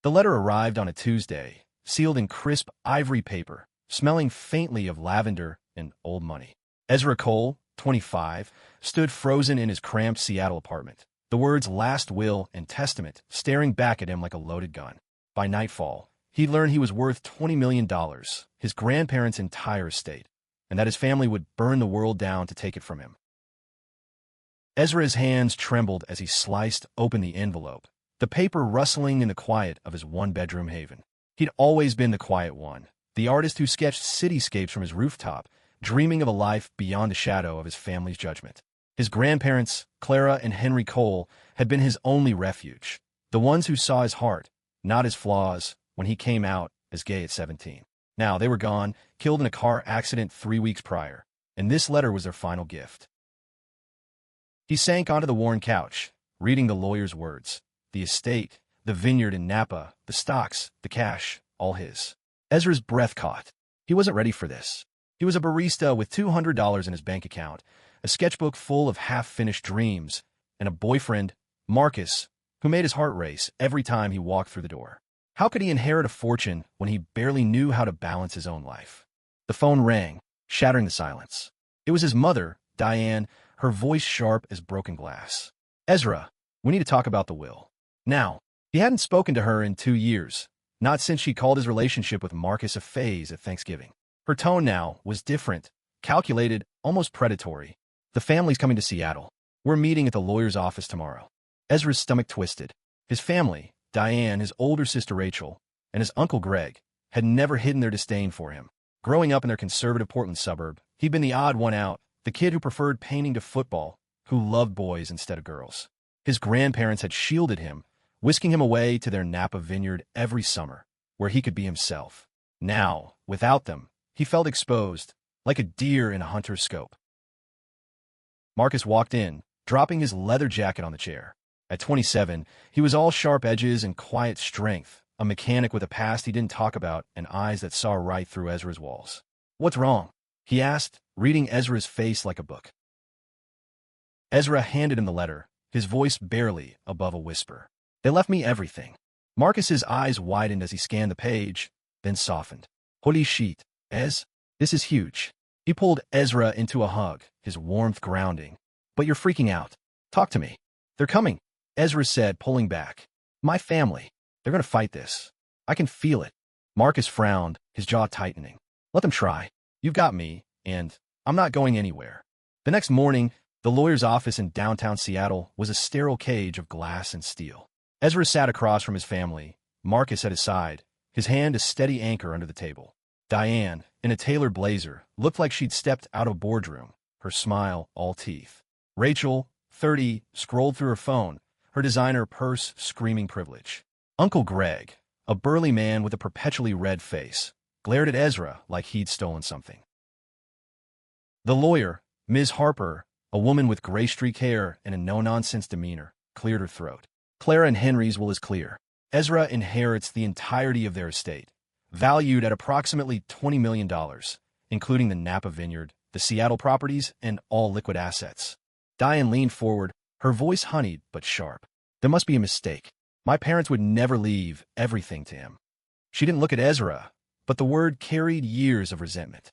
The letter arrived on a Tuesday, sealed in crisp ivory paper, smelling faintly of lavender and old money. Ezra Cole, 25, stood frozen in his cramped Seattle apartment, the words last will and testament staring back at him like a loaded gun. By nightfall, he learned he was worth $20 million, his grandparents' entire estate, and that his family would burn the world down to take it from him. Ezra's hands trembled as he sliced open the envelope, the paper rustling in the quiet of his one-bedroom haven. He'd always been the quiet one, the artist who sketched cityscapes from his rooftop, dreaming of a life beyond the shadow of his family's judgment. His grandparents, Clara and Henry Cole, had been his only refuge, the ones who saw his heart, not his flaws, when he came out as gay at 17. Now they were gone, killed in a car accident 3 weeks prior, and this letter was their final gift. He sank onto the worn couch, reading the lawyer's words. The estate, the vineyard in Napa, the stocks, the cash, all his. Ezra's breath caught. He wasn't ready for this. He was a barista with $200 in his bank account, a sketchbook full of half-finished dreams, and a boyfriend, Marcus, who made his heart race every time he walked through the door. How could he inherit a fortune when he barely knew how to balance his own life? The phone rang, shattering the silence. It was his mother, Diane, her voice sharp as broken glass. "Ezra, we need to talk about the will." Now, he hadn't spoken to her in 2 years, not since she called his relationship with Marcus a phase at Thanksgiving. Her tone now was different, calculated, almost predatory. "The family's coming to Seattle. We're meeting at the lawyer's office tomorrow." Ezra's stomach twisted. His family, Diane, his older sister Rachel, and his uncle Greg, had never hidden their disdain for him. Growing up in their conservative Portland suburb, he'd been the odd one out, the kid who preferred painting to football, who loved boys instead of girls. His grandparents had shielded him, whisking him away to their Napa vineyard every summer, where he could be himself. Now, without them, he felt exposed, like a deer in a hunter's scope. Marcus walked in, dropping his leather jacket on the chair. At 27, he was all sharp edges and quiet strength, a mechanic with a past he didn't talk about and eyes that saw right through Ezra's walls. "What's wrong?" he asked, reading Ezra's face like a book. Ezra handed him the letter, his voice barely above a whisper. "They left me everything." Marcus's eyes widened as he scanned the page, then softened. "Holy shit, Ez, this is huge." He pulled Ezra into a hug, his warmth grounding. "But you're freaking out. Talk to me." "They're coming," Ezra said, pulling back. "My family. They're going to fight this. I can feel it." Marcus frowned, his jaw tightening. "Let them try. You've got me, and I'm not going anywhere." The next morning, the lawyer's office in downtown Seattle was a sterile cage of glass and steel. Ezra sat across from his family, Marcus at his side, his hand a steady anchor under the table. Diane, in a tailored blazer, looked like she'd stepped out of a boardroom, her smile all teeth. Rachel, 30, scrolled through her phone, her designer purse screaming privilege. Uncle Greg, a burly man with a perpetually red face, glared at Ezra like he'd stolen something. The lawyer, Ms. Harper, a woman with gray streak hair and a no-nonsense demeanor, cleared her throat. Clara and Henry's will is clear. Ezra inherits the entirety of their estate, valued at approximately $20 million, including the Napa vineyard, the Seattle properties, and all liquid assets. Diane leaned forward, her voice honeyed but sharp. "There must be a mistake. My parents would never leave everything to him." She didn't look at Ezra, but the word carried years of resentment.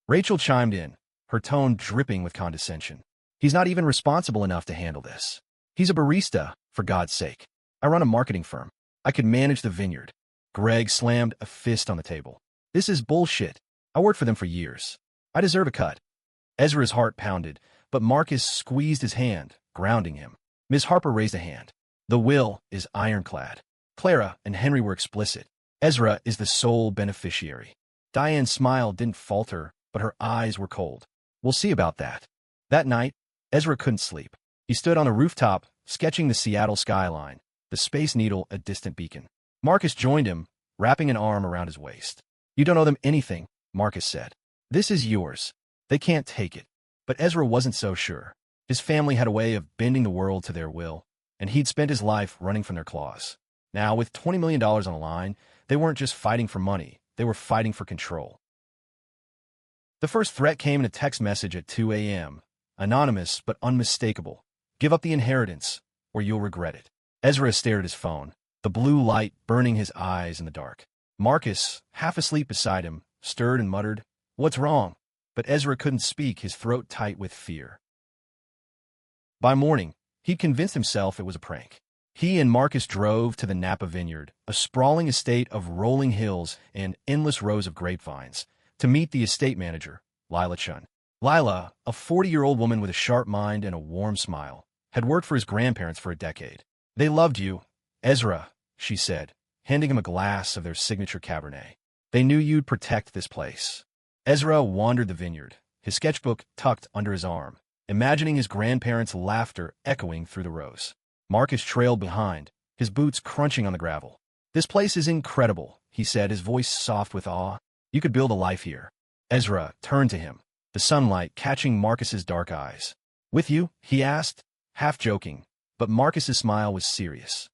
Rachel chimed in, her tone dripping with condescension. "He's not even responsible enough to handle this. He's a barista, for God's sake. I run a marketing firm. I could manage the vineyard." Greg slammed a fist on the table. "This is bullshit. I worked for them for years. I deserve a cut." Ezra's heart pounded, but Marcus squeezed his hand, grounding him. Ms. Harper raised a hand. "The will is ironclad. Clara and Henry were explicit. Ezra is the sole beneficiary." Diane's smile didn't falter, but her eyes were cold. "We'll see about that." That night, Ezra couldn't sleep. He stood on a rooftop, sketching the Seattle skyline, the Space Needle a distant beacon. Marcus joined him, wrapping an arm around his waist. "You don't owe them anything," Marcus said. "This is yours. They can't take it." But Ezra wasn't so sure. His family had a way of bending the world to their will, and he'd spent his life running from their claws. Now, with $20 million on the line, they weren't just fighting for money, they were fighting for control. The first threat came in a text message at 2 a.m., anonymous but unmistakable. "Give up the inheritance, or you'll regret it." Ezra stared at his phone. the blue light burning his eyes in the dark. Marcus, half asleep beside him, stirred and muttered, "What's wrong?" But Ezra couldn't speak, his throat tight with fear. By morning, he'd convinced himself it was a prank. He and Marcus drove to the Napa Vineyard, a sprawling estate of rolling hills and endless rows of grapevines, to meet the estate manager, Lila Chun. Lila, a 40-year-old woman with a sharp mind and a warm smile, had worked for his grandparents for a decade. "They loved you, Ezra," she said, handing him a glass of their signature Cabernet. "They knew you'd protect this place." Ezra wandered the vineyard, his sketchbook tucked under his arm, imagining his grandparents' laughter echoing through the rows. Marcus trailed behind, his boots crunching on the gravel. "This place is incredible," he said, his voice soft with awe. "You could build a life here." Ezra turned to him, the sunlight catching Marcus's dark eyes. "With you?" he asked, half joking, but Marcus's smile was serious.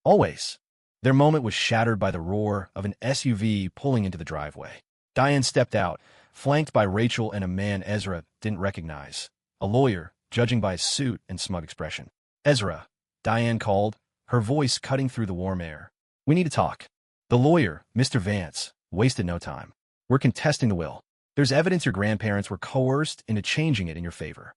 "Always." Their moment was shattered by the roar of an SUV pulling into the driveway. Diane stepped out, flanked by Rachel and a man Ezra didn't recognize, a lawyer, judging by his suit and smug expression. "Ezra," Diane called, her voice cutting through the warm air. "We need to talk." The lawyer, Mr. Vance, wasted no time. "We're contesting the will. There's evidence your grandparents were coerced into changing it in your favor."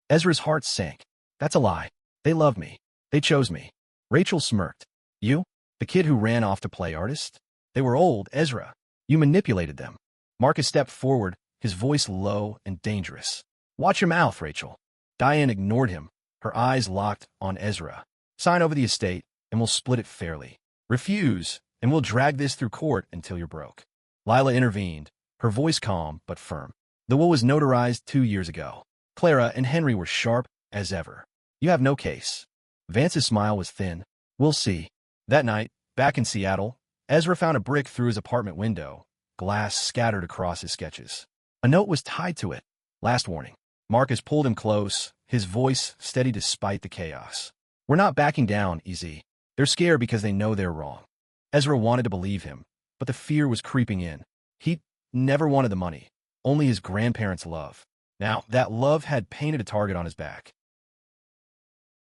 Ezra's heart sank. "That's a lie. They loved me. They chose me." Rachel smirked. "You? The kid who ran off to play artist? They were old, Ezra. You manipulated them." Marcus stepped forward, his voice low and dangerous. "Watch your mouth, Rachel." Diane ignored him, her eyes locked on Ezra. "Sign over the estate, and we'll split it fairly. Refuse, and we'll drag this through court until you're broke." Lila intervened, her voice calm but firm. "The will was notarized 2 years ago. Clara and Henry were sharp as ever. You have no case." Vance's smile was thin. "We'll see." That night, back in Seattle, Ezra found a brick through his apartment window, glass scattered across his sketches. A note was tied to it. Last warning. Marcus pulled him close, his voice steady despite the chaos. "We're not backing down, EZ. They're scared because they know they're wrong." Ezra wanted to believe him, but the fear was creeping in. He never wanted the money, only his grandparents' love. Now, that love had painted a target on his back.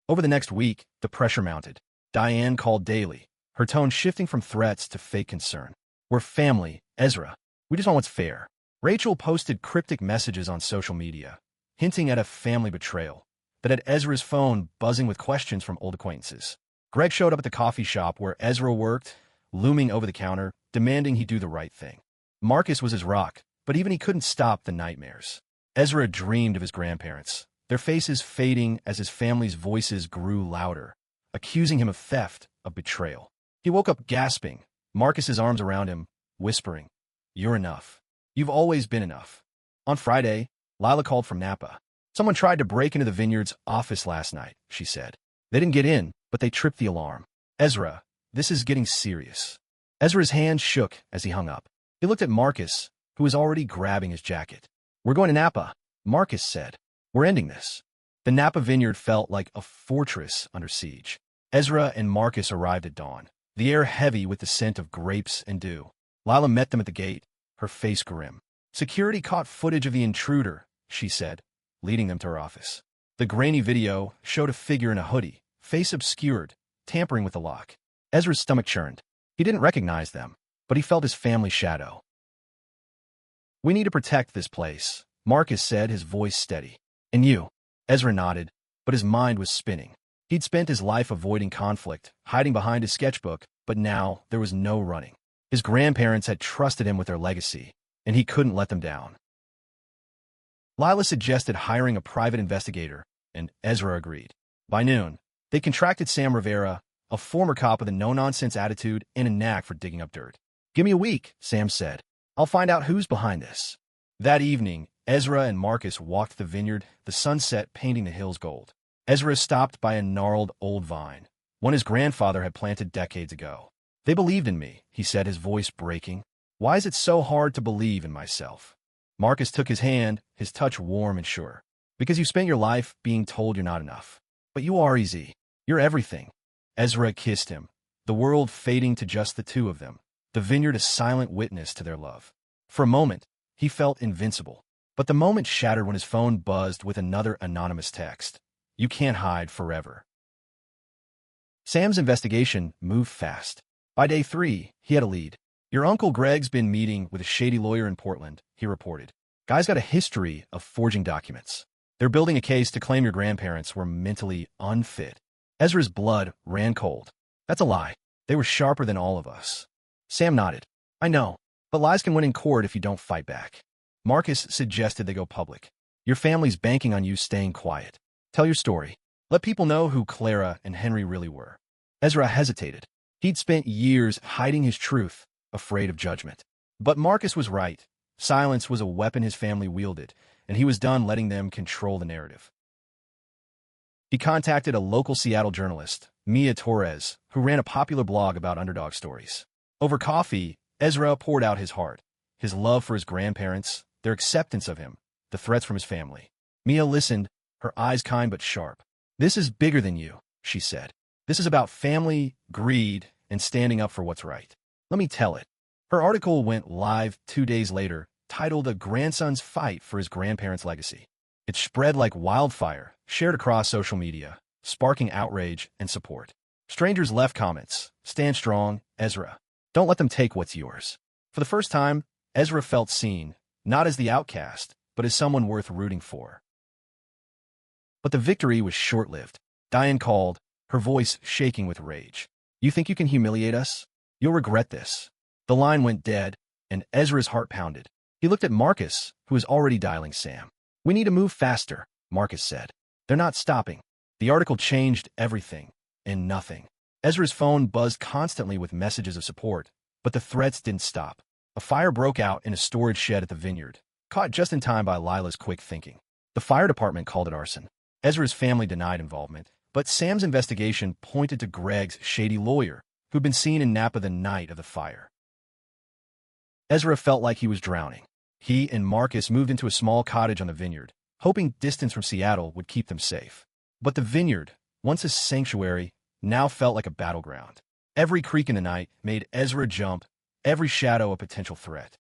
Over the next week, the pressure mounted. Diane called daily, her tone shifting from threats to fake concern. "We're family, Ezra. We just want what's fair." Rachel posted cryptic messages on social media, hinting at a family betrayal, that had Ezra's phone buzzing with questions from old acquaintances. Greg showed up at the coffee shop where Ezra worked, looming over the counter, demanding he do the right thing. Marcus was his rock, but even he couldn't stop the nightmares. Ezra dreamed of his grandparents, their faces fading as his family's voices grew louder, accusing him of theft, of betrayal. He woke up gasping, Marcus's arms around him, whispering, "You're enough. You've always been enough." On Friday, Lila called from Napa. "Someone tried to break into the vineyard's office last night," she said. "They didn't get in, but they tripped the alarm." "Ezra, this is getting serious." Ezra's hand shook as he hung up. He looked at Marcus, who was already grabbing his jacket. "We're going to Napa," Marcus said. "We're ending this." The Napa Vineyard felt like a fortress under siege. Ezra and Marcus arrived at dawn, the air heavy with the scent of grapes and dew. Lila met them at the gate, her face grim. "Security caught footage of the intruder," she said, leading them to her office. The grainy video showed a figure in a hoodie, face obscured, tampering with the lock. Ezra's stomach churned. He didn't recognize them, but he felt his family's shadow. "We need to protect this place," Marcus said, his voice steady. "And you?" Ezra nodded, but his mind was spinning. He'd spent his life avoiding conflict, hiding behind his sketchbook, but now there was no running. His grandparents had trusted him with their legacy, and he couldn't let them down. Lila suggested hiring a private investigator, and Ezra agreed. By noon, they contracted Sam Rivera, a former cop with a no-nonsense attitude and a knack for digging up dirt. "Give me a week," Sam said. "I'll find out who's behind this." That evening, Ezra and Marcus walked the vineyard, the sunset painting the hills gold. Ezra stopped by a gnarled old vine, one his grandfather had planted decades ago. "They believed in me," he said, his voice breaking. "Why is it so hard to believe in myself?" Marcus took his hand, his touch warm and sure. "Because you spent your life being told you're not enough. But you are easy. You're everything." Ezra kissed him, the world fading to just the two of them, the vineyard a silent witness to their love. For a moment, he felt invincible. But the moment shattered when his phone buzzed with another anonymous text. "You can't hide forever." Sam's investigation moved fast. By day 3, he had a lead. Your Uncle Greg's been meeting with a shady lawyer in Portland, he reported. Guy's got a history of forging documents. They're building a case to claim your grandparents were mentally unfit. Ezra's blood ran cold. That's a lie. They were sharper than all of us. Sam nodded. I know, but lies can win in court if you don't fight back. Marcus suggested they go public. Your family's banking on you staying quiet. Tell your story. Let people know who Clara and Henry really were. Ezra hesitated. He'd spent years hiding his truth, afraid of judgment. But Marcus was right. Silence was a weapon his family wielded, and he was done letting them control the narrative. He contacted a local Seattle journalist, Mia Torres, who ran a popular blog about underdog stories. Over coffee, Ezra poured out his heart, his love for his grandparents, their acceptance of him, the threats from his family. Mia listened, her eyes kind but sharp. This is bigger than you, she said. This is about family, greed, and standing up for what's right. Let me tell it. Her article went live 2 days later, titled A Grandson's Fight for His Grandparents' Legacy. It spread like wildfire, shared across social media, sparking outrage and support. Strangers left comments. Stand strong, Ezra. Don't let them take what's yours. For the first time, Ezra felt seen, not as the outcast, but as someone worth rooting for. But the victory was short-lived. Diane called, her voice shaking with rage. You think you can humiliate us? You'll regret this. The line went dead, and Ezra's heart pounded. He looked at Marcus, who was already dialing Sam. We need to move faster, Marcus said. They're not stopping. The article changed everything, and nothing. Ezra's phone buzzed constantly with messages of support, but the threats didn't stop. A fire broke out in a storage shed at the vineyard, caught just in time by Lila's quick thinking. The fire department called it arson. Ezra's family denied involvement, but Sam's investigation pointed to Greg's shady lawyer, who'd been seen in Napa the night of the fire. Ezra felt like he was drowning. He and Marcus moved into a small cottage on the vineyard, hoping distance from Seattle would keep them safe. But the vineyard, once a sanctuary, now felt like a battleground. Every creak in the night made Ezra jump, every shadow a potential threat.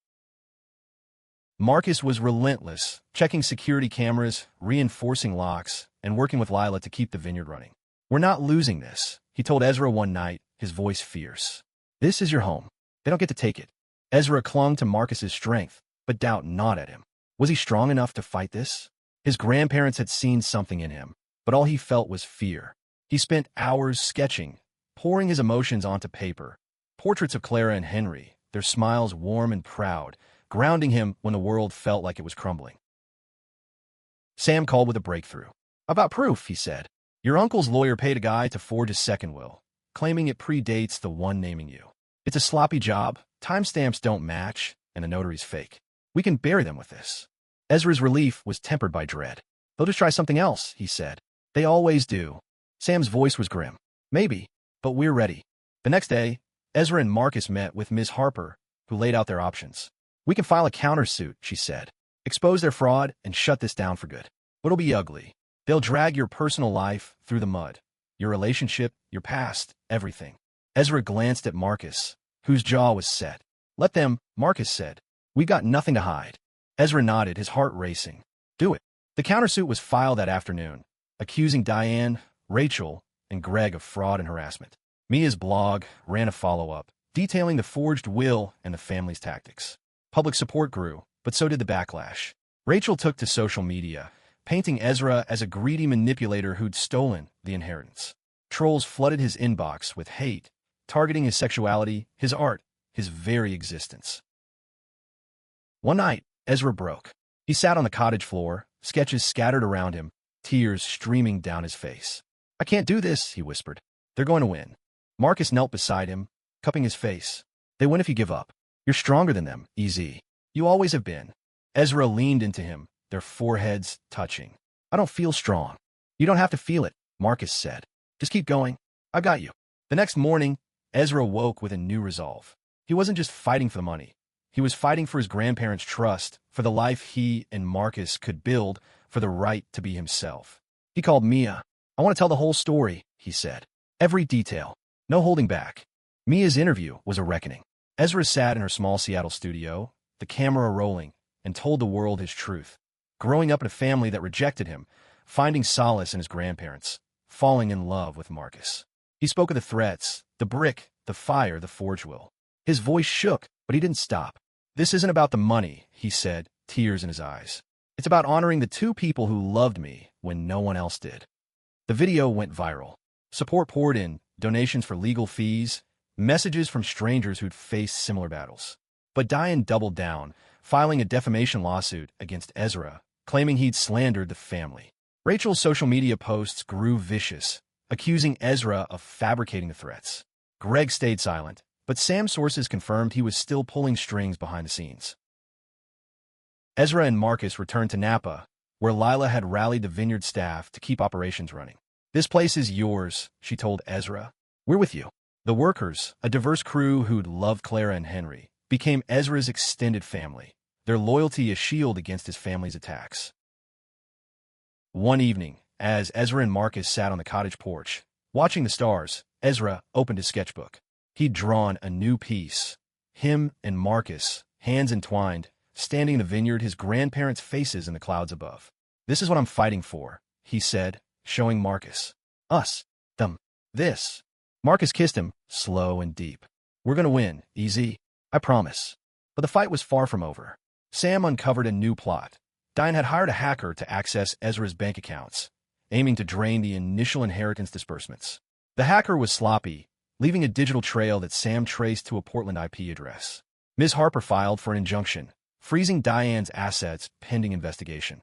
Marcus was relentless, checking security cameras, reinforcing locks, and working with Lila to keep the vineyard running. We're not losing this, he told Ezra one night, his voice fierce. This is your home. They don't get to take it. Ezra clung to Marcus's strength, but doubt gnawed at him. Was he strong enough to fight this? His grandparents had seen something in him, but all he felt was fear. He spent hours sketching, pouring his emotions onto paper. Portraits of Clara and Henry, their smiles warm and proud, grounding him when the world felt like it was crumbling. Sam called with a breakthrough. About proof, he said. Your uncle's lawyer paid a guy to forge a second will, claiming it predates the one naming you. It's a sloppy job, timestamps don't match, and the notary's fake. We can bury them with this. Ezra's relief was tempered by dread. They'll just try something else, he said. They always do. Sam's voice was grim. Maybe, but we're ready. The next day, Ezra and Marcus met with Ms. Harper, who laid out their options. We can file a countersuit, she said. Expose their fraud and shut this down for good. But it'll be ugly. They'll drag your personal life through the mud. Your relationship, your past, everything. Ezra glanced at Marcus, whose jaw was set. Let them, Marcus said. We've got nothing to hide. Ezra nodded, his heart racing. Do it. The countersuit was filed that afternoon, accusing Diane, Rachel, and Greg of fraud and harassment. Mia's blog ran a follow-up, detailing the forged will and the family's tactics. Public support grew, but so did the backlash. Rachel took to social media, painting Ezra as a greedy manipulator who'd stolen the inheritance. Trolls flooded his inbox with hate, targeting his sexuality, his art, his very existence. One night, Ezra broke. He sat on the cottage floor, sketches scattered around him, tears streaming down his face. I can't do this, he whispered. They're going to win. Marcus knelt beside him, cupping his face. They win if you give up. You're stronger than them, EZ. You always have been. Ezra leaned into him, their foreheads touching. I don't feel strong. You don't have to feel it, Marcus said. Just keep going. I got you. The next morning, Ezra woke with a new resolve. He wasn't just fighting for the money. He was fighting for his grandparents' trust, for the life he and Marcus could build, for the right to be himself. He called Mia. I want to tell the whole story, he said. Every detail. No holding back. Mia's interview was a reckoning. Ezra sat in her small Seattle studio, the camera rolling, and told the world his truth. Growing up in a family that rejected him, finding solace in his grandparents, falling in love with Marcus. He spoke of the threats, the brick, the fire, the forge will. His voice shook, but he didn't stop. "This isn't about the money," he said, tears in his eyes. "It's about honoring the two people who loved me when no one else did." The video went viral. Support poured in, donations for legal fees, messages from strangers who'd faced similar battles. But Diane doubled down, filing a defamation lawsuit against Ezra, claiming he'd slandered the family. Rachel's social media posts grew vicious, accusing Ezra of fabricating the threats. Greg stayed silent, but Sam's sources confirmed he was still pulling strings behind the scenes. Ezra and Marcus returned to Napa, where Lila had rallied the vineyard staff to keep operations running. "This place is yours," she told Ezra. "We're with you." The workers, a diverse crew who'd loved Clara and Henry, became Ezra's extended family, their loyalty a shield against his family's attacks. One evening, as Ezra and Marcus sat on the cottage porch, watching the stars, Ezra opened his sketchbook. He'd drawn a new piece. Him and Marcus, hands entwined, standing in the vineyard, his grandparents' faces in the clouds above. "This is what I'm fighting for," he said, showing Marcus. "Us. Them. This." Marcus kissed him, slow and deep. "We're gonna win, easy. I promise." But the fight was far from over. Sam uncovered a new plot. Diane had hired a hacker to access Ezra's bank accounts, aiming to drain the initial inheritance disbursements. The hacker was sloppy, leaving a digital trail that Sam traced to a Portland IP address. Ms. Harper filed for an injunction, freezing Diane's assets pending investigation.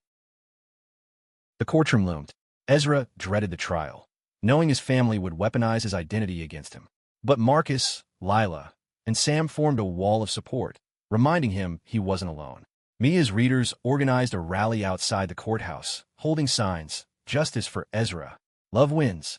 The courtroom loomed. Ezra dreaded the trial, knowing his family would weaponize his identity against him. But Marcus, Lila, and Sam formed a wall of support, reminding him he wasn't alone. Mia's readers organized a rally outside the courthouse, holding signs, "Justice for Ezra. Love wins."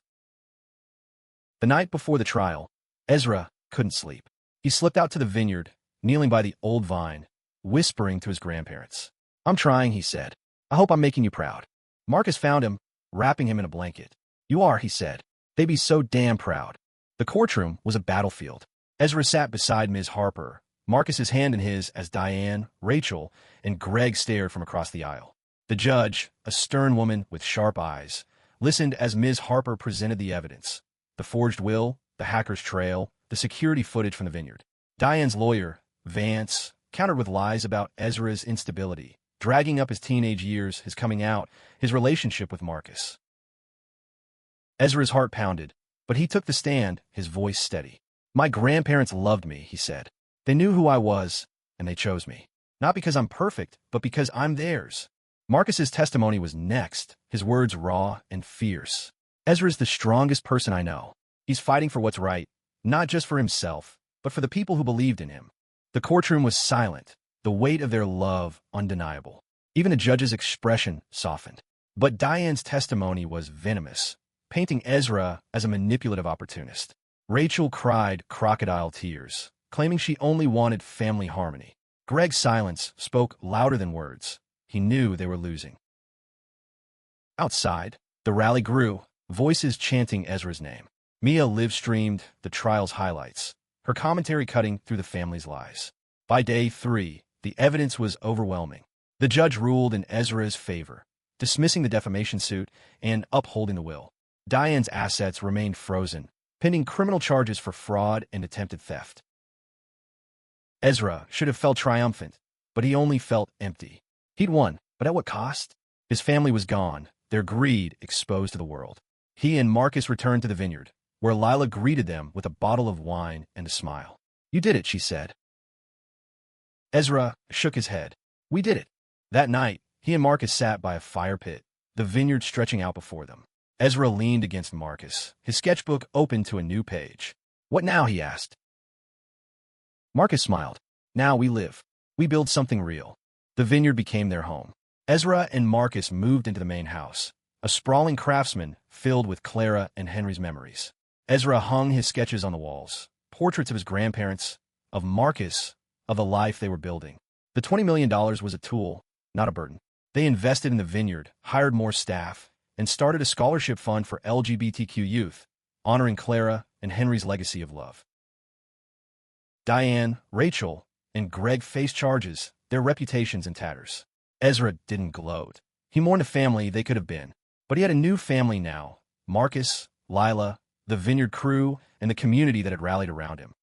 The night before the trial, Ezra couldn't sleep. He slipped out to the vineyard, kneeling by the old vine, whispering to his grandparents. "I'm trying," he said. "I hope I'm making you proud." Marcus found him, wrapping him in a blanket. "You are," he said. "They'd be so damn proud." The courtroom was a battlefield. Ezra sat beside Ms. Harper, Marcus's hand in his as Diane, Rachel, and Greg stared from across the aisle. The judge, a stern woman with sharp eyes, listened as Ms. Harper presented the evidence: the forged will, the hacker's trail, the security footage from the vineyard. Diane's lawyer, Vance, countered with lies about Ezra's instability, dragging up his teenage years, his coming out, his relationship with Marcus. Ezra's heart pounded, but he took the stand, his voice steady. "My grandparents loved me," he said. "They knew who I was, and they chose me. Not because I'm perfect, but because I'm theirs." Marcus's testimony was next, his words raw and fierce. "Ezra's the strongest person I know. He's fighting for what's right, not just for himself, but for the people who believed in him." The courtroom was silent, the weight of their love undeniable. Even the judge's expression softened. But Diane's testimony was venomous, painting Ezra as a manipulative opportunist. Rachel cried crocodile tears, claiming she only wanted family harmony. Greg's silence spoke louder than words. He knew they were losing. Outside, the rally grew, voices chanting Ezra's name. Mia live-streamed the trial's highlights, her commentary cutting through the family's lies. By day 3, the evidence was overwhelming. The judge ruled in Ezra's favor, dismissing the defamation suit and upholding the will. Diane's assets remained frozen, pending criminal charges for fraud and attempted theft. Ezra should have felt triumphant, but he only felt empty. He'd won, but at what cost? His family was gone, their greed exposed to the world. He and Marcus returned to the vineyard, where Lila greeted them with a bottle of wine and a smile. "You did it," she said. Ezra shook his head. "We did it." That night, he and Marcus sat by a fire pit, the vineyard stretching out before them. Ezra leaned against Marcus, his sketchbook open to a new page. "What now?" he asked. Marcus smiled. "Now we live. We build something real." The vineyard became their home. Ezra and Marcus moved into the main house, a sprawling craftsman filled with Clara and Henry's memories. Ezra hung his sketches on the walls, portraits of his grandparents, of Marcus, of the life they were building. The $20 million was a tool, not a burden. They invested in the vineyard, hired more staff, and started a scholarship fund for LGBTQ youth, honoring Clara and Henry's legacy of love. Diane, Rachel, and Greg faced charges, their reputations in tatters. Ezra didn't gloat. He mourned a family they could have been. But he had a new family now: Marcus, Lila, the vineyard crew, and the community that had rallied around him.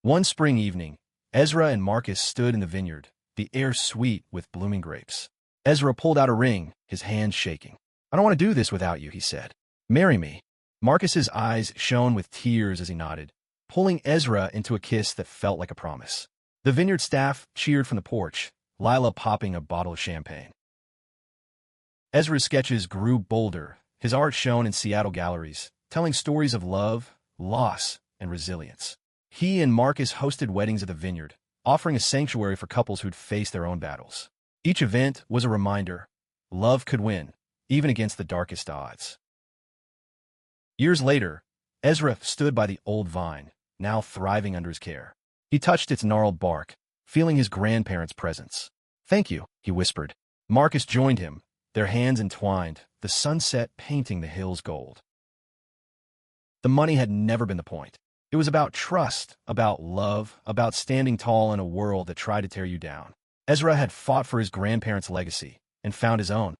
One spring evening, Ezra and Marcus stood in the vineyard, the air sweet with blooming grapes. Ezra pulled out a ring, his hands shaking. "I don't want to do this without you," he said. "Marry me." Marcus's eyes shone with tears as he nodded, pulling Ezra into a kiss that felt like a promise. The vineyard staff cheered from the porch, Lila popping a bottle of champagne. Ezra's sketches grew bolder, his art shown in Seattle galleries, telling stories of love, loss, and resilience. He and Marcus hosted weddings at the vineyard, offering a sanctuary for couples who'd faced their own battles. Each event was a reminder: love could win, even against the darkest odds. Years later, Ezra stood by the old vine, now thriving under his care. He touched its gnarled bark, feeling his grandparents' presence. "Thank you," he whispered. Marcus joined him, their hands entwined, the sunset painting the hills gold. The money had never been the point. It was about trust, about love, about standing tall in a world that tried to tear you down. Ezra had fought for his grandparents' legacy and found his own.